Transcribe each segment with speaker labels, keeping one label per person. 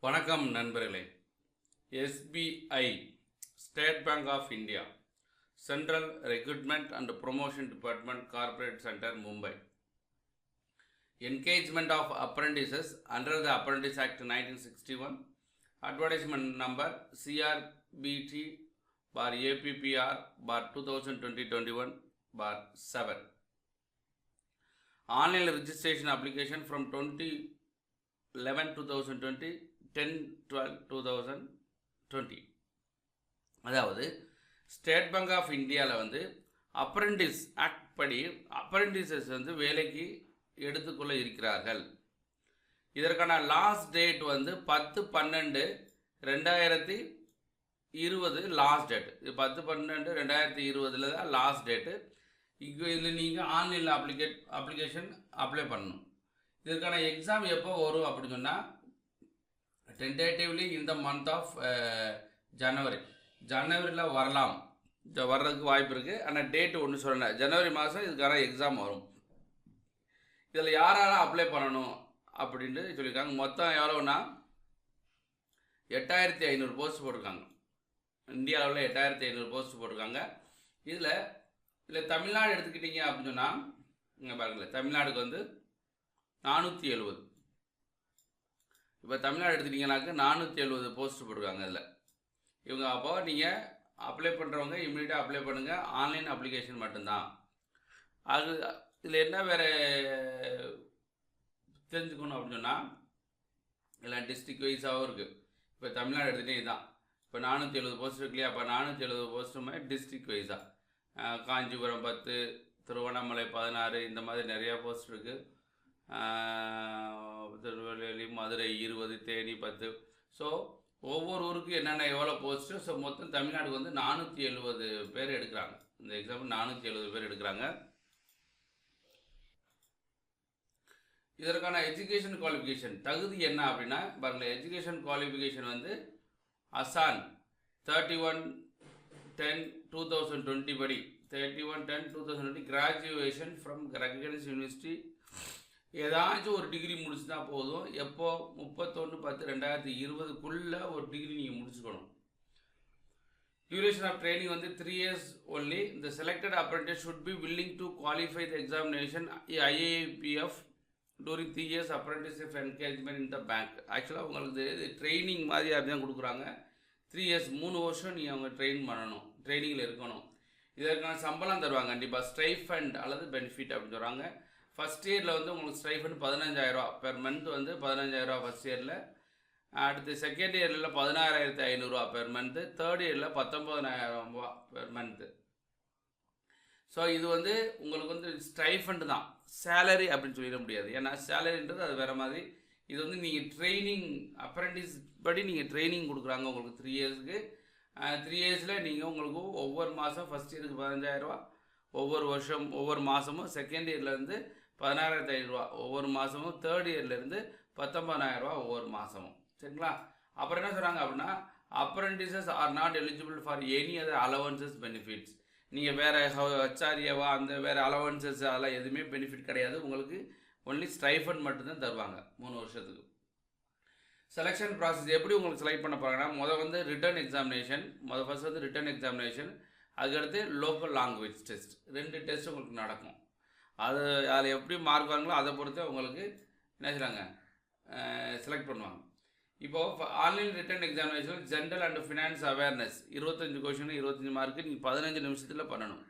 Speaker 1: வணக்கம் நண்பர்களே. SBI state bank of India central recruitment and promotion department corporate centre Mumbai engagement of apprentices under the Apprentice Act 1961 advertisement number CRBT bar APPR bar 2020-21 bar 7 online registration application from 2011-2020 10-12-2020. அதாவது state bank of இந்தியாவில் வந்து apprentice act படி அப்ரெண்டிசஸ் வந்து வேலைக்கு எடுத்துக்கொள்ள இருக்கிறார்கள். இதற்கான last date வந்து 10-12-2020 லாஸ்ட் டேட். இது 10-12-2020 தான் லாஸ்ட் டேட்டு. இதில் நீங்கள் ஆன்லைனில் அப்ளிகேஷன் அப்ளை பண்ணணும். இதற்கான எக்ஸாம் எப்போ வரும் அப்படின்னு சொன்னால் டென்டேட்டிவ்லி இந்த மந்த் ஆஃப் ஜனவரியில் வரலாம், வர்றதுக்கு வாய்ப்பு இருக்குது. ஆனால் டேட்டு ஒன்று சொல்லலை. ஜனவரி மாதம் இதுக்கான எக்ஸாம் வரும். இதில் யாரெல்லாம் அப்ளை பண்ணணும் அப்படின்ட்டு சொல்லியிருக்காங்க. மொத்தம் எவ்வளோன்னா 8500 போஸ்ட் போட்டிருக்காங்க. இந்தியாவில் 8500 போஸ்ட் போட்டிருக்காங்க. இதில் தமிழ்நாடு எடுத்துக்கிட்டீங்க அப்படின்னு சொன்னால் இங்கே பாருங்களேன், தமிழ்நாடுக்கு வந்து 470. இப்போ தமிழ்நாடு எடுத்துக்கிட்டிங்கனாக்க 470 போஸ்ட் போட்டிருக்காங்க. இதில் இவங்க அப்போ நீங்கள் அப்ளை பண்ணுறவங்க இம்மிடியட்டாக அப்ளை பண்ணுங்கள். ஆன்லைன் அப்ளிகேஷன் மட்டும்தான். அது இதில் என்ன வேறு தெரிஞ்சுக்கணும் அப்படின்னு சொன்னால் எல்லாம் டிஸ்ட்ரிக்ட் வைஸாகவும் இருக்குது. இப்போ தமிழ்நாடு எடுத்துகிட்டே இதுதான். இப்போ 470 போஸ்ட் இருக்கு இல்லையா? அப்போ 470 போஸ்ட்டுமே டிஸ்ட்ரிக்ட் வைஸாக காஞ்சிபுரம் 10, திருவண்ணாமலை 16, இந்த மாதிரி நிறையா போஸ்ட் இருக்குது. திருநெல்வேலி, மதுரை 20, தேனி 10. ஸோ ஒவ்வொரு ஊருக்கும் என்னென்ன எவ்வளோ போஸ்ட்டு. ஸோ மொத்தம் தமிழ்நாடுக்கு வந்து 470 பேர் எடுக்கிறாங்க. இந்த எக்ஸாம்பிள் 470 பேர் எடுக்கிறாங்க. இதற்கான எஜுகேஷன் குவாலிஃபிகேஷன் தகுதி என்ன அப்படின்னா பாருங்களேன், எஜுகேஷன் குவாலிஃபிகேஷன் வந்து அசான் 31-10-2020 படி 31-10-2020 கிராஜுவேஷன் ஃப்ரம் ரெகக்னைஸ்ட் யூனிவர்சிட்டி. ஏதாச்சும் ஒரு டிகிரி முடிச்சுனா போதும். எப்போ 31-10-2020 ஒரு டிகிரி நீங்கள் முடிச்சுக்கணும். டியூரேஷன் ஆஃப் ட்ரைனிங் வந்து 3 years ஒன்லி. இந்த selected apprentice should be willing to qualify the examination IAPF during 3 years apprenticeship engagement in the bank. ஆக்சுவலாக உங்களுக்கு இது ட்ரைனிங் மாதிரி தான் கொடுக்குறாங்க. 3 years 3 வருஷம் நீங்கள் அவங்க ட்ரெயின் பண்ணணும், ட்ரைனிங்கில் இருக்கணும். இதற்கான சம்பளம் தருவாங்க கண்டிப்பாக. ஸ்டைஃபண்ட் அல்லது பெனிஃபிட் அப்படின்னு சொல்கிறாங்க. ஃபஸ்ட் இயரில் வந்து உங்களுக்கு ஸ்டைஃபண்ட் 15000 பெர் மந்த் வந்து 15000 ஃபஸ்ட் இயரில். அடுத்து செகண்ட் இயரில் 16500 பெர் மந்த்து. தேர்ட் இயரில் 19000 பெர் மந்த்து. ஸோ இது வந்து உங்களுக்கு வந்து ஸ்டைஃபண்ட் தான், சேலரி அப்படின்னு சொல்லிட முடியாது. ஏன்னா சேலரின்றது அது வேறு மாதிரி. இது வந்து நீங்கள் ட்ரைனிங் அப்ரெண்டிஸ் படி நீங்கள் ட்ரைனிங் கொடுக்குறாங்க உங்களுக்கு 3 yearsக்கு. 3 yearsல நீங்கள் உங்களுக்கு ஒவ்வொரு மாதம் ஃபஸ்ட் இயருக்கு 15000, ஒவ்வொரு வருஷம் ஒவ்வொரு மாதமும் செகண்ட் இயர்லேருந்து 16500 ஒவ்வொரு மாதமும், தேர்ட் இயர்லேருந்து 19000 ஒவ்வொரு மாதமும். சரிங்களா? அப்புறம் என்ன சொல்கிறாங்க அப்படின்னா apprentices are not eligible for any other allowances benefits. நீங்கள் வேறு ஹெச்ஆர்ஏவா அந்த வேறு அலவன்சஸ் அதெல்லாம் எதுவுமே பெனிஃபிட் கிடையாது. உங்களுக்கு ஒன்லி ஸ்டைஃபண்ட் மட்டும்தான் தருவாங்க 3 வருஷத்துக்கு. செலெக்ஷன் ப்ராசஸ் எப்படி உங்களுக்கு செலக்ட் பண்ண போகிறாங்கன்னா வந்து ரிட்டன் எக்ஸாமினேஷன். ஃபர்ஸ்ட் வந்து ரிட்டன் எக்ஸாமினேஷன். அதுக்கடுத்து லோக்கல் லாங்குவேஜ் டெஸ்ட். 2 டெஸ்ட் உங்களுக்கு நடக்கும். அதில் எப்படி மார்க் வாங்களோ அதை பொறுத்து உங்களுக்கு என்ன செய்கிறாங்க செலக்ட் பண்ணுவாங்க. இப்போது online return examination general and finance awareness 25 question 25 mark நீங்கள் 15 நிமிஷத்தில் பண்ணணும்.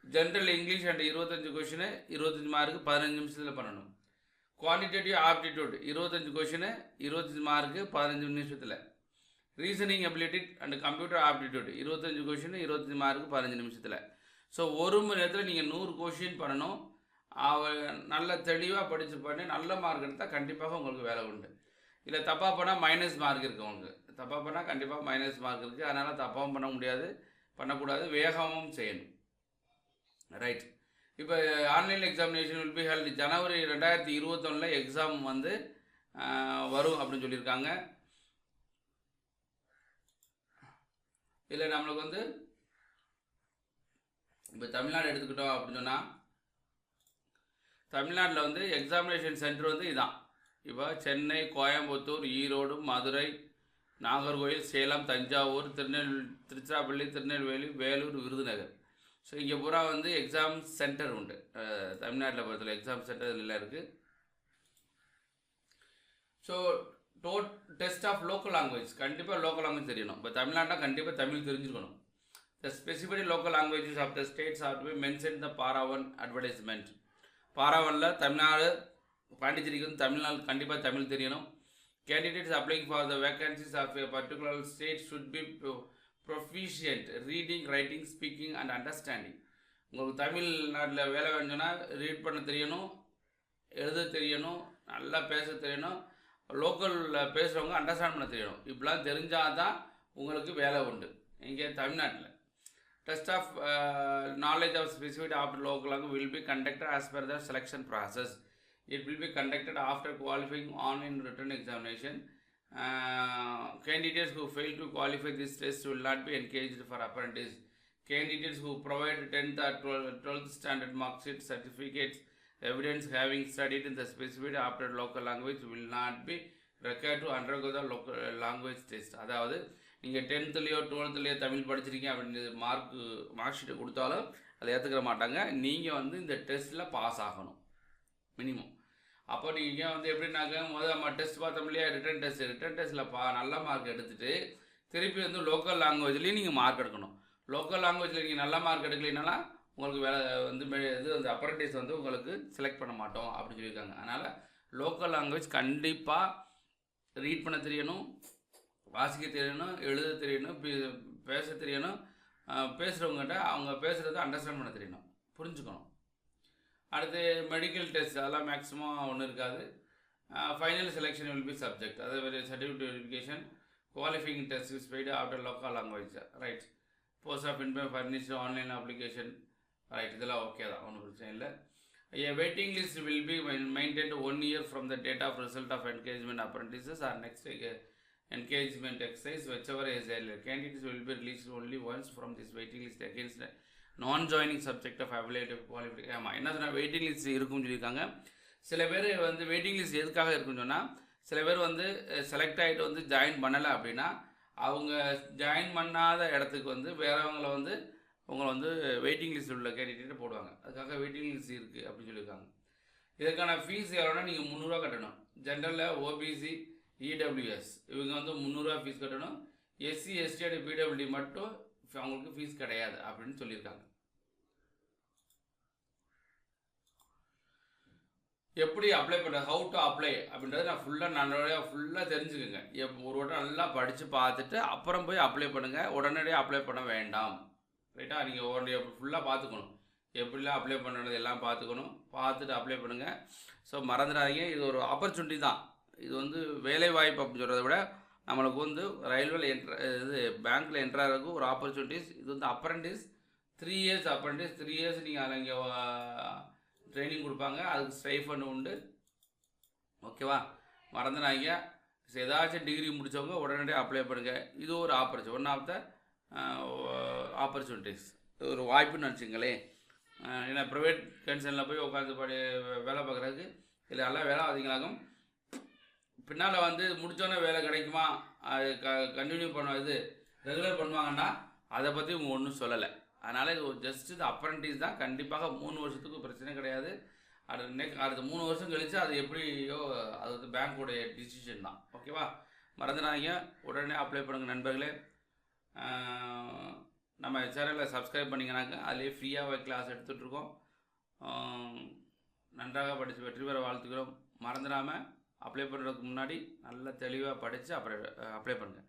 Speaker 1: General English and 25 question 25 mark 15 நிமிஷத்தில் பண்ணணும். குவான்டிடேட்டிவ் ஆப்டிடியூட் 25 கொஷின் 25 மார்க்கு 15 நிமிஷத்தில். Reasoning ability and computer aptitude 25 question 25 mark 15 நிமிஷத்தில். ஸோ ஒரு மணி நேரத்தில் நீங்கள் 100 கொஷின் பண்ணணும். நல்ல தெளிவாக படித்து பண்ணி நல்ல மார்க் எடுத்தால் கண்டிப்பாக உங்களுக்கு வேலை உண்டு. இல்லை தப்பாக பண்ணால் மைனஸ் மார்க் இருக்குது உங்களுக்கு. தப்பாக பண்ணால் கண்டிப்பாக மைனஸ் மார்க் இருக்குது. அதனால் தப்பாகவும் பண்ண முடியாது, பண்ணக்கூடாது, வேகமும் செய்யணும். ரைட். இப்போ online examination will be held January 2021 exam வந்து வரும் அப்படின்னு சொல்லியிருக்காங்க. இல்லை நம்மளுக்கு வந்து இப்போ தமிழ்நாடு எடுத்துக்கிட்டோம் அப்படின்னு சொன்னால் தமிழ்நாட்டில் வந்து எக்ஸாமினேஷன் சென்டர் வந்து இதான். இப்போ சென்னை, கோயம்புத்தூர், ஈரோடு, மதுரை, நாகர்கோவில், சேலம், தஞ்சாவூர், திருச்சிராப்பள்ளி, திருநெல்வேலி, வேலூர், விருதுநகர். ஸோ இங்கே பூரா வந்து எக்ஸாம் சென்டர் உண்டு. தமிழ்நாட்டில் பொறுத்தவரை எக்ஸாம் சென்டர் எல்லாம் இருக்குது. So test of local language, கண்டிப்பாக லோக்கல் லாங்குவேஜ் தெரியணும். இப்போ தமிழ்நாட்டில் கண்டிப்பாக தமிழ் தெரிஞ்சுக்கணும். The specific local languages of the states are to be mention the para one advertisement. பாராவனில் தமிழ்நாடு, பாண்டிச்சேரிக்கு வந்து தமிழ்நாடு கண்டிப்பாக தமிழ் தெரியணும். Candidates applying for the vacancies of a particular state should be proficient reading, writing, speaking and understanding. உங்களுக்கு தமிழ்நாட்டில் வேலை வேணும்னா read பண்ண தெரியணும், எழுத தெரியணும், நல்லா பேச தெரியணும், லோக்கலில் பேசுகிறவங்க அண்டர்ஸ்டாண்ட் பண்ண தெரியணும். இப்படிலாம் தெரிஞ்சால் தான் உங்களுக்கு வேலை உண்டு இங்கே தமிழ்நாட்டில். Test of knowledge of specific of local language will be conducted as per the selection process. It will be conducted after qualifying online written examination. Candidates who fail to qualify this test will not be engaged for apprentice. Candidates who provide 10th or 12th standard mark sheet certificates, evidence having studied in the specific after local language will not be required to undergo the local language test. அதாவது நீங்கள் 10th-லையோ 12th-லையோ தமிழ் படிச்சிருக்கீங்க அப்படின்னு mark ஷீட்டை கொடுத்தாலும் அதை ஏற்றுக்கிற மாட்டாங்க. நீங்கள் வந்து இந்த டெஸ்ட்டில் பாஸ் ஆகணும் மினிமம். அப்போ நீங்கள் வந்து எப்படின்னாக்க முதல் டெஸ்ட் பார்த்தோம் இல்லையா, ரிட்டன் டெஸ்ட்டில் நல்ல மார்க் எடுத்துகிட்டு திருப்பி வந்து லோக்கல் லாங்குவேஜ்லேயும் நீங்கள் மார்க் எடுக்கணும். லோக்கல் லாங்குவேஜில் நீங்கள் நல்ல மார்க் எடுக்கலைனால உங்களுக்கு வேலை வந்து இது அந்த அப்ரண்டிஸ் வந்து உங்களுக்கு செலக்ட் பண்ண மாட்டோம் அப்படின்னு சொல்லியிருக்காங்க. அதனால் லோக்கல் லாங்குவேஜ் கண்டிப்பாக ரீட் பண்ண தெரியணும், வாசிக்க தெரியணும், எழுத தெரியணும், பேச தெரியணும், பேசுகிறவங்ககிட்ட அவங்க பேசுகிறத அண்டர்ஸ்டாண்ட் பண்ண தெரியணும், புரிஞ்சுக்கணும். அடுத்து மெடிக்கல் டெஸ்ட் அதெல்லாம் மேக்ஸிமம் ஒன்றும் இருக்காது. Final selection will be subject, அதே மாதிரி certificate verification, qualifying test is paid after local language, right. Post of income furnished online application, right. இதெல்லாம் ஓகே தான், ஒன்றும் பிரச்சனை இல்லை. A waiting list will be maintained 1 year from the date of result of engagement apprentices or next engagement exercise, whichever is earlier. Candidates will be released only once from this waiting list against the non-joining subject of available qualification. ஆமாம், என்ன சொன்னால் waiting list இருக்குன்னு சொல்லியிருக்காங்க. சில பேர் வந்து waiting list எதுக்காக இருக்குன்னு சொன்னால், சில பேர் வந்து செலக்ட் ஆகிட்டு வந்து ஜாயின் பண்ணலை அப்படின்னா அவங்க ஜாயின் பண்ணாத இடத்துக்கு வந்து வேறவங்களை வந்து உங்களை வந்து வெயிட்டிங் லிஸ்ட் உள்ள கேண்டிடேட்டை போடுவாங்க. அதுக்காக வெயிட்டிங் லிஸ்ட் இருக்குது அப்படின்னு சொல்லியிருக்காங்க. இதுக்கான ஃபீஸ் எவ்வளோனா நீங்கள் 300 கட்டணும். ஜென்ரலில் ஓபிசி, இடபிள்யூஎஸ் இவங்க வந்து 300 ஃபீஸ் கட்டணும். எஸ்சி, எஸ்டி அண்ட் பிடபிள்யூடி மட்டும் அவங்களுக்கு ஃபீஸ் கிடையாது அப்படின்னு சொல்லியிருக்காங்க. எப்படி அப்ளை பண்ணுறது, ஹவு டு அப்ளை அப்படின்றத நான் ஃபுல்லாக தெரிஞ்சுக்கோங்க. ஒரு வட்டம் நல்லா படித்து பார்த்துட்டு அப்புறம் போய் அப்ளை பண்ணுங்கள். உடனடியாக அப்ளை பண்ண வேண்டாம், ரைட்டா. நீங்கள் உடனே ஃபுல்லாக பார்த்துக்கணும், எப்படிலாம் அப்ளை பண்ணுறது எல்லாம் பார்த்துக்கணும். பார்த்துட்டு அப்ளை பண்ணுங்கள். ஸோ மறந்துடாதீங்க, இது ஒரு ஆப்பர்ச்சுனிட்டி தான். இது வந்து வேலைவாய்ப்பு அப்படின்னு சொல்கிறத விட நம்மளுக்கு வந்து ரயில்வேல இது பேங்க்கில் என்ட்ராகிறதுக்கு ஒரு ஆப்பர்ச்சுனிட்டிஸ். இது வந்து அப்ரண்டிஸ் 3 இயர்ஸ் அப்ரண்டிஸ் 3 இயர்ஸ் நீங்கள் அதில் இங்கே ட்ரைனிங் கொடுப்பாங்க, அதுக்கு ஸ்டைஃபண்ட் உண்டு, ஓகேவா. மறந்துடாதீங்க. ஏதாச்சும் டிகிரி முடித்தவங்க உடனடியாக அப்ளை பண்ணுங்கள். இது ஒரு opportunity, one of the opportunities, ஒரு வாய்ப்புன்னு நினச்சிங்களேன். ஏன்னா ப்ரைவேட் கன்சர்னில் போய் உட்காந்து வேலை பார்க்குறதுக்கு இல்லை நல்லா வேலை அதிகமாகும். பின்னால் வந்து முடித்தோன்னே வேலை கிடைக்குமா, அது கண்டினியூ இது ரெகுலர் பண்ணுவாங்கன்னா அதை பற்றி இவங்க ஒன்றும் சொல்லலை. அதனால் இது ஜஸ்ட் இது அப்ரண்டிஸ் தான். கண்டிப்பாக 3 வருஷத்துக்கு பிரச்சனை கிடையாது. அடுத்த 3 வருஷம் கழித்து அது எப்படியோ அது வந்து பேங்க்கோடைய டிசிஷன் தான், ஓகேவா. மறந்துடாதீங்க, உடனே அப்ளை பண்ணுங்கள் நண்பர்களே. நம்ம சேனலில் சப்ஸ்கிரைப் பண்ணிங்கனாக்க அதிலே ஃப்ரீயாக கிளாஸ் எடுத்துகிட்ருக்கோம். நன்றாக படித்து வெற்றி பெற வாழ்த்துக்கிறோம். மறந்துடாமல் அப்ளை பண்ணுறதுக்கு முன்னாடி நல்லா தெளிவாக படித்து அப்புறம் அப்ளை பண்ணுங்கள்.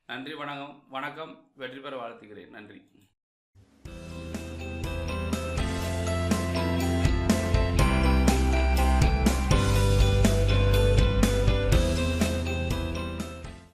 Speaker 1: நன்றி, வணக்கம். வெற்றி பெற வாழ்த்துக்கிறேன். நன்றி.